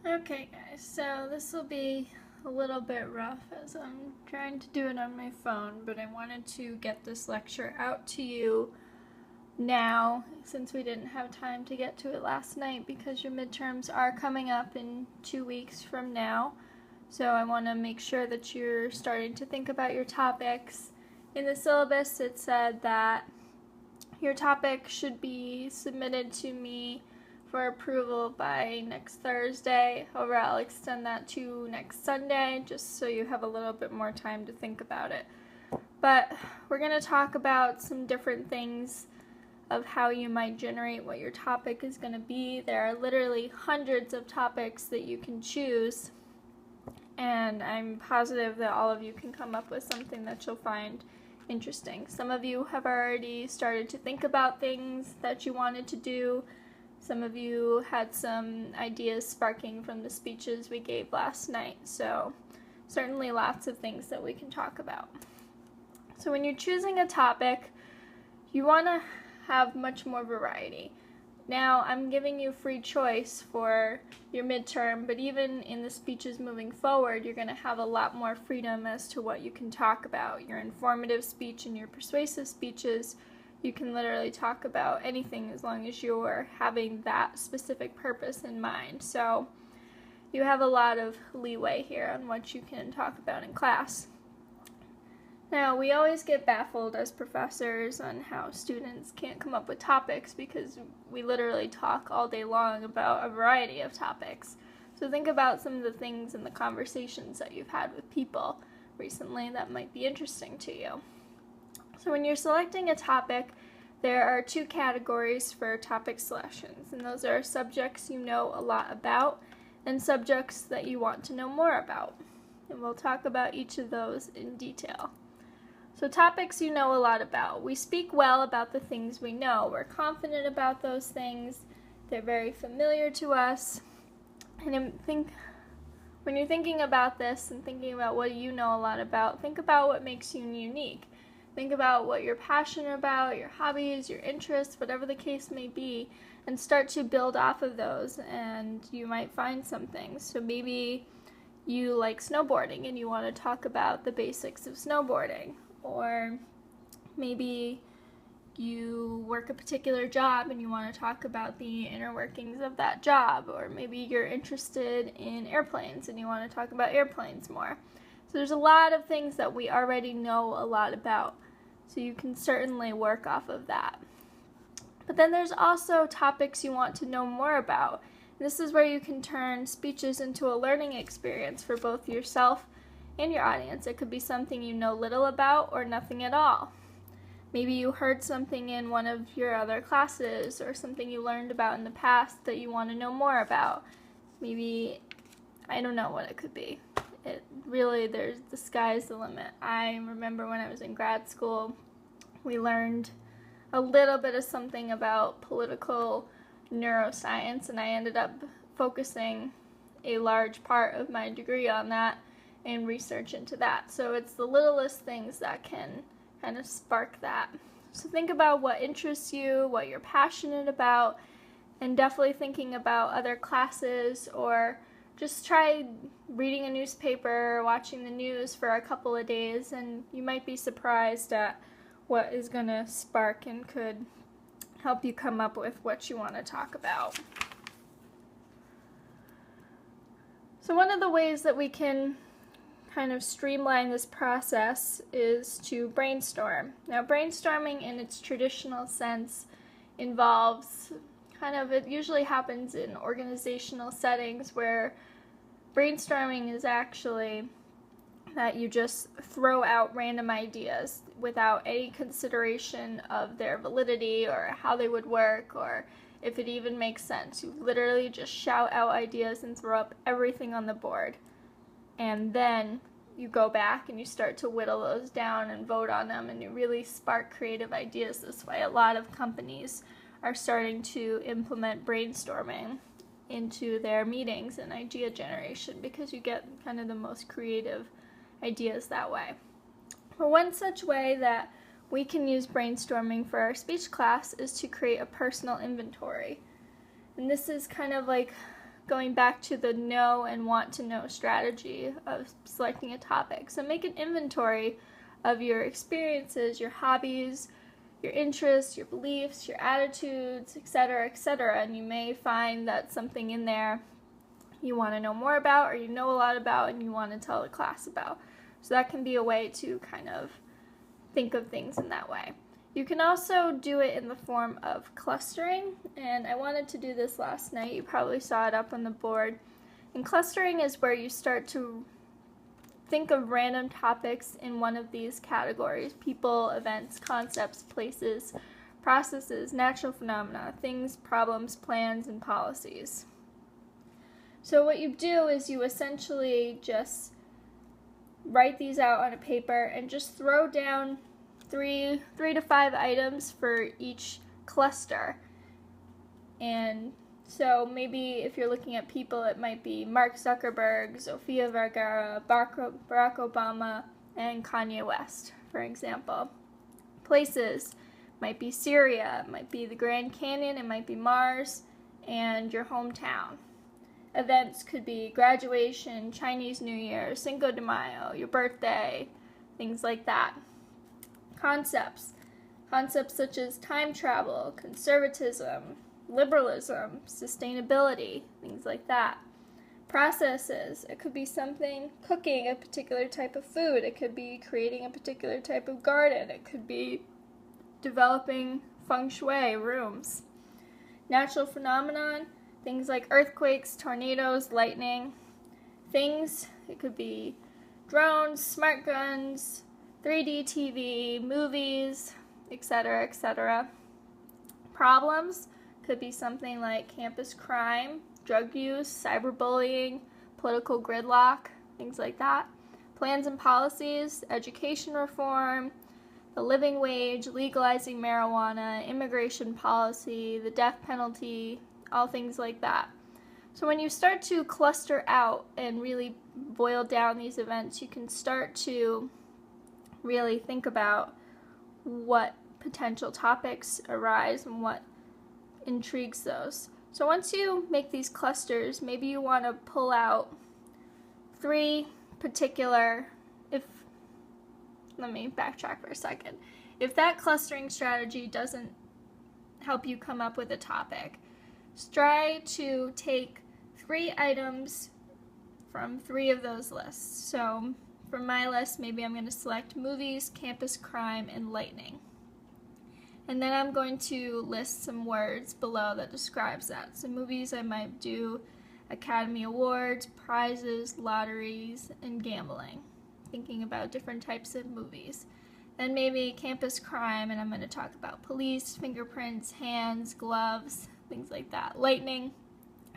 Okay guys, so this will be a little bit rough as I'm trying to do it on my phone, but I wanted to get this lecture out to you now since we didn't have time to get to it last night because your midterms are coming up in 2 weeks from now. So I want to make sure that you're starting to think about your topics. In the syllabus it said that your topic should be submitted to me for approval by next Thursday. However, I'll extend that to next Sunday just so you have a little bit more time to think about it. But we're going to talk about some different things of how you might generate what your topic is going to be. There are literally hundreds of topics that you can choose, and I'm positive that all of you can come up with something that you'll find interesting. Some of you have already started to think about things that you wanted to do. Some of you had some ideas sparking from the speeches we gave last night, so certainly lots of things that we can talk about. So when you're choosing a topic, you want to have much more variety. Now, I'm giving you free choice for your midterm, but even in the speeches moving forward, you're going to have a lot more freedom as to what you can talk about. Your informative speech and your persuasive speeches, you can literally talk about anything as long as you're having that specific purpose in mind. So you have a lot of leeway here on what you can talk about in class. Now, we always get baffled as professors on how students can't come up with topics because we literally talk all day long about a variety of topics. So think about some of the things in the conversations that you've had with people recently that might be interesting to you. So when you're selecting a topic, there are two categories for topic selections, and those are subjects you know a lot about and subjects that you want to know more about. And we'll talk about each of those in detail. So topics you know a lot about. We speak well about the things we know. We're confident about those things. They're very familiar to us. And when you're thinking about this and thinking about what you know a lot about, think about what makes you unique. Think about what you're passionate about, your hobbies, your interests, whatever the case may be, and start to build off of those, and you might find something. So maybe you like snowboarding and you want to talk about the basics of snowboarding. Or maybe you work a particular job and you want to talk about the inner workings of that job. Or maybe you're interested in airplanes and you want to talk about airplanes more. So there's a lot of things that we already know a lot about. So you can certainly work off of that. But then there's also topics you want to know more about. This is where you can turn speeches into a learning experience for both yourself and your audience. It could be something you know little about or nothing at all. Maybe you heard something in one of your other classes or something you learned about in the past that you want to know more about. Maybe, I don't know what it could be. The sky's the limit. I remember when I was in grad school, we learned a little bit of something about political neuroscience, and I ended up focusing a large part of my degree on that and research into that. So it's the littlest things that can kind of spark that. So think about what interests you, what you're passionate about, and definitely thinking about other classes, or just try reading a newspaper or watching the news for a couple of days, and you might be surprised at what is going to spark and could help you come up with what you want to talk about. So one of the ways that we can kind of streamline this process is to brainstorm. Now, brainstorming in its traditional sense involves it usually happens in organizational settings where brainstorming is actually that you just throw out random ideas without any consideration of their validity or how they would work or if it even makes sense. You literally just shout out ideas and throw up everything on the board. And then you go back and you start to whittle those down and vote on them, and you really spark creative ideas this way. A lot of companies are starting to implement brainstorming into their meetings and idea generation because you get kind of the most creative ideas that way. But one such way that we can use brainstorming for our speech class is to create a personal inventory. And this is kind of like going back to the know and want to know strategy of selecting a topic. So make an inventory of your experiences, your hobbies, your interests, your beliefs, your attitudes, etc., etc. And you may find that something in there you want to know more about, or you know a lot about and you want to tell the class about. So that can be a way to kind of think of things in that way. You can also do it in the form of clustering, and I wanted to do this last night. You probably saw it up on the board. And clustering is where you start to think of random topics in one of these categories: people, events, concepts, places, processes, natural phenomena, things, problems, plans, and policies. So what you do is you essentially just write these out on a paper and just throw down three to five items for each cluster. And so maybe if you're looking at people, it might be Mark Zuckerberg, Sofia Vergara, Barack Obama, and Kanye West, for example. Places might be Syria, it might be the Grand Canyon, it might be Mars, and your hometown. Events could be graduation, Chinese New Year, Cinco de Mayo, your birthday, things like that. Concepts such as time travel, conservatism, liberalism, sustainability, things like that. Processes, it could be something, cooking a particular type of food, it could be creating a particular type of garden, it could be developing feng shui rooms. Natural phenomenon, things like earthquakes, tornadoes, lightning. Things, it could be drones, smart guns, 3D TV, movies, etc., etc. Problems could be something like campus crime, drug use, cyberbullying, political gridlock, things like that. Plans and policies, education reform, the living wage, legalizing marijuana, immigration policy, the death penalty, all things like that. So when you start to cluster out and really boil down these events, you can start to really think about what potential topics arise and what intrigues those. So once you make these clusters, maybe you want to pull out three particular, let me backtrack for a second. If that clustering strategy doesn't help you come up with a topic, try to take 3 items from 3 of those lists. So for my list, maybe I'm going to select movies, campus crime, and lightning. And then I'm going to list some words below that describes that. So movies, I might do Academy Awards, prizes, lotteries, and gambling. Thinking about different types of movies. Then maybe campus crime, and I'm going to talk about police, fingerprints, hands, gloves, things like that. Lightning,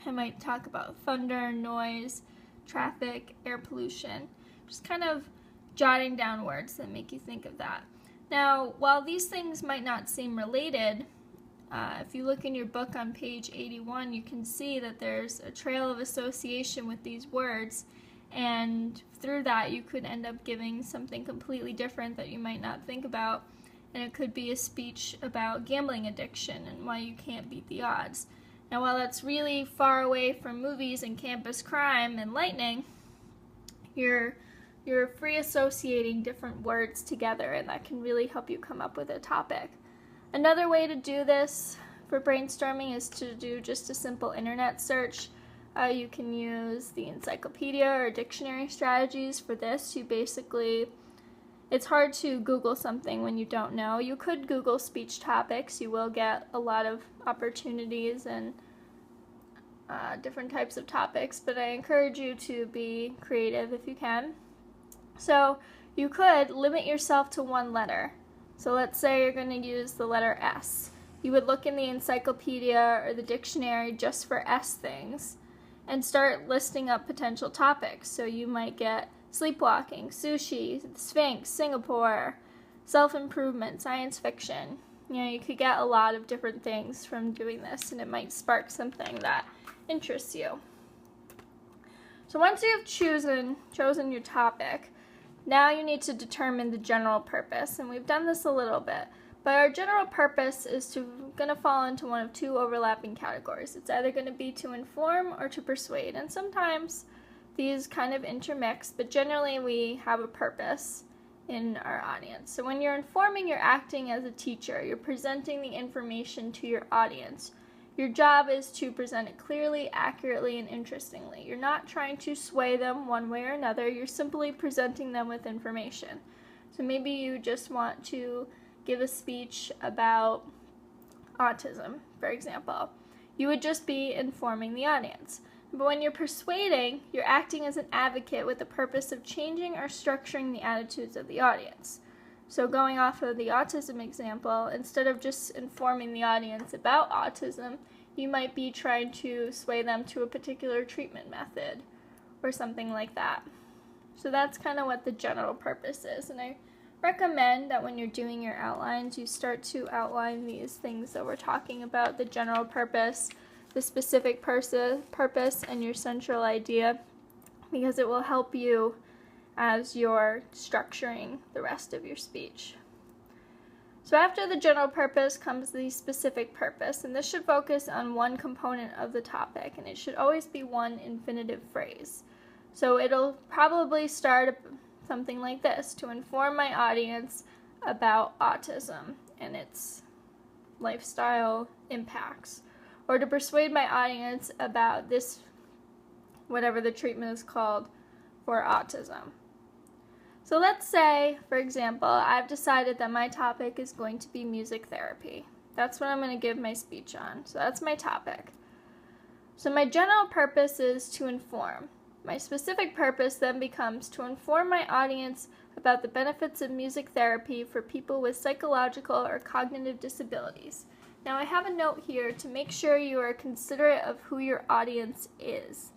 I might talk about thunder, noise, traffic, air pollution. Just kind of jotting down words that make you think of that. Now, while these things might not seem related, if you look in your book on page 81, you can see that there's a trail of association with these words, and through that you could end up giving something completely different that you might not think about, and it could be a speech about gambling addiction and why you can't beat the odds. Now, while that's really far away from movies and campus crime and lightning, you're free associating different words together, and that can really help you come up with a topic. Another way to do this for brainstorming is to do just a simple internet search. You can use the encyclopedia or dictionary strategies for this. It's hard to Google something when you don't know. You could Google speech topics. You will get a lot of opportunities and different types of topics, but I encourage you to be creative if you can. So you could limit yourself to one letter. So let's say you're going to use the letter S. You would look in the encyclopedia or the dictionary just for S things and start listing up potential topics. So you might get sleepwalking, sushi, the Sphinx, Singapore, self-improvement, science fiction. You could get a lot of different things from doing this, and it might spark something that interests you. So once you've chosen your topic, now you need to determine the general purpose, and we've done this a little bit, but our general purpose is to going to fall into one of two overlapping categories. It's either going to be to inform or to persuade, and sometimes these kind of intermix, but generally we have a purpose in our audience. So when you're informing, you're acting as a teacher. You're presenting the information to your audience. Your job is to present it clearly, accurately, and interestingly. You're not trying to sway them one way or another. You're simply presenting them with information. So maybe you just want to give a speech about autism, for example. You would just be informing the audience. But when you're persuading, you're acting as an advocate with the purpose of changing or structuring the attitudes of the audience. So going off of the autism example, instead of just informing the audience about autism, you might be trying to sway them to a particular treatment method or something like that. So that's kind of what the general purpose is. And I recommend that when you're doing your outlines, you start to outline these things that we're talking about, the general purpose, the specific purpose, and your central idea, because it will help you as you're structuring the rest of your speech. So after the general purpose comes the specific purpose, and this should focus on one component of the topic, and it should always be one infinitive phrase. So it'll probably start something like this: to inform my audience about autism and its lifestyle impacts, or to persuade my audience about this, whatever the treatment is called, for autism. So let's say, for example, I've decided that my topic is going to be music therapy. That's what I'm going to give my speech on. So that's my topic. So my general purpose is to inform. My specific purpose then becomes to inform my audience about the benefits of music therapy for people with psychological or cognitive disabilities. Now I have a note here to make sure you are considerate of who your audience is.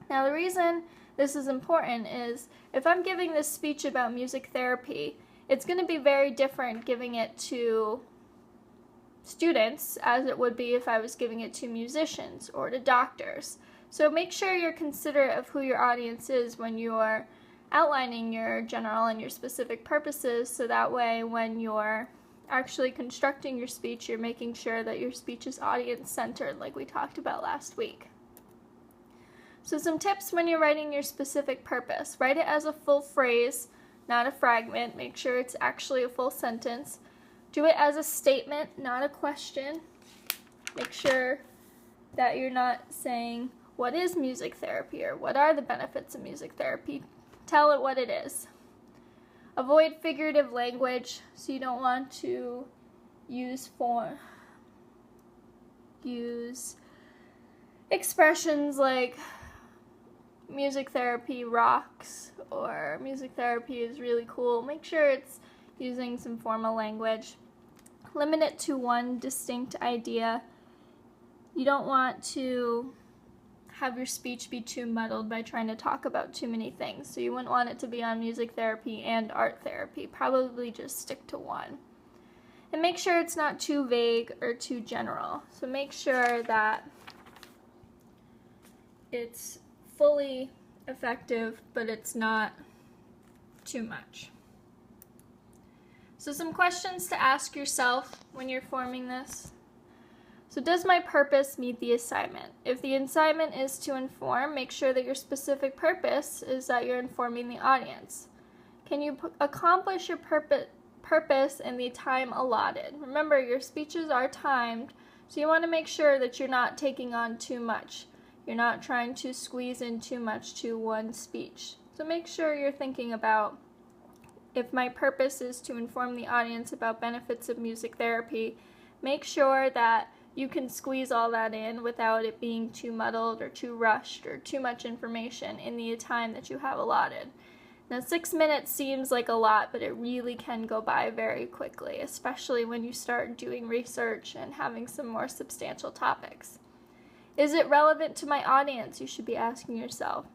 Now the reason this is important is if I'm giving this speech about music therapy, it's going to be very different giving it to students as it would be if I was giving it to musicians or to doctors. So make sure you're considerate of who your audience is when you're outlining your general and your specific purposes, so that way when you're actually constructing your speech, you're making sure that your speech is audience-centered like we talked about last week. So some tips when you're writing your specific purpose. Write it as a full phrase, not a fragment. Make sure it's actually a full sentence. Do it as a statement, not a question. Make sure that you're not saying, what is music therapy, or what are the benefits of music therapy? Tell it what it is. Avoid figurative language, so you don't want to use expressions like music therapy rocks or music therapy is really cool. Make sure it's using some formal language. Limit it to one distinct idea. You don't want to have your speech be too muddled by trying to talk about too many things. So you wouldn't want it to be on music therapy and art therapy. Probably just stick to one. And make sure it's not too vague or too general. So make sure that it's fully effective, but it's not too much. So some questions to ask yourself when you're forming this. So does my purpose meet the assignment? If the assignment is to inform, make sure that your specific purpose is that you're informing the audience. Can you accomplish your purpose in the time allotted? Remember, your speeches are timed, so you want to make sure that you're not taking on too much. You're not trying to squeeze in too much to one speech. So make sure you're thinking about, if my purpose is to inform the audience about benefits of music therapy, make sure that you can squeeze all that in without it being too muddled or too rushed or too much information in the time that you have allotted. Now 6 minutes seems like a lot, but it really can go by very quickly, especially when you start doing research and having some more substantial topics. Is it relevant to my audience? You should be asking yourself.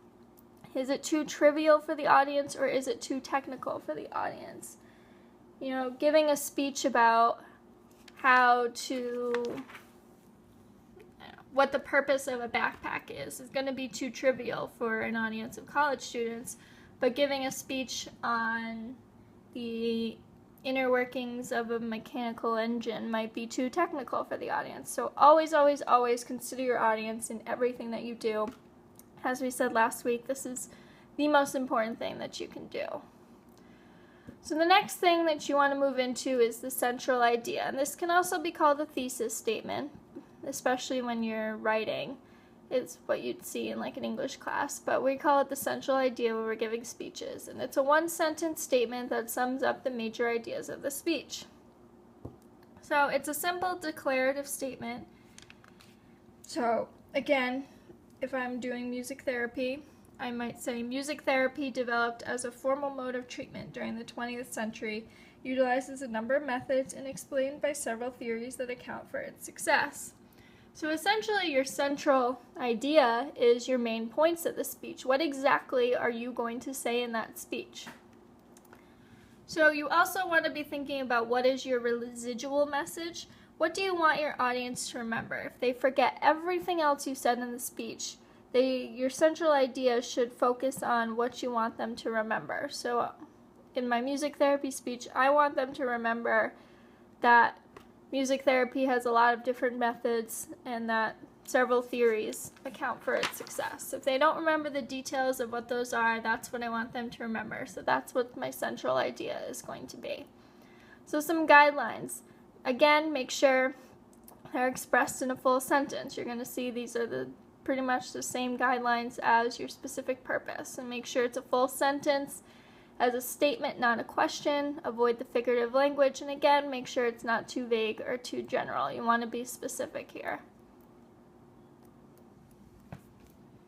Is it too trivial for the audience, or is it too technical for the audience? You know, giving a speech about what the purpose of a backpack is going to be too trivial for an audience of college students, but giving a speech on the inner workings of a mechanical engine might be too technical for the audience. So always, always, always consider your audience in everything that you do. As we said last week, this is the most important thing that you can do. So the next thing that you want to move into is the central idea. And this can also be called a thesis statement, especially when you're writing. It's what you'd see in like an English class, but we call it the central idea when we're giving speeches. And it's a one-sentence statement that sums up the major ideas of the speech. So it's a simple declarative statement. So again, if I'm doing music therapy, I might say music therapy developed as a formal mode of treatment during the 20th century, utilizes a number of methods and explained by several theories that account for its success. So essentially your central idea is your main points of the speech. What exactly are you going to say in that speech? So you also want to be thinking about what is your residual message. What do you want your audience to remember? If they forget everything else you said in the speech, your central idea should focus on what you want them to remember. So in my music therapy speech, I want them to remember that music therapy has a lot of different methods and that several theories account for its success. If they don't remember the details of what those are, that's what I want them to remember. So that's what my central idea is going to be. So some guidelines. Again, make sure they're expressed in a full sentence. You're going to see these are pretty much the same guidelines as your specific purpose. And make sure it's a full sentence as a statement, not a question. Avoid the figurative language. And again, make sure it's not too vague or too general. You want to be specific here.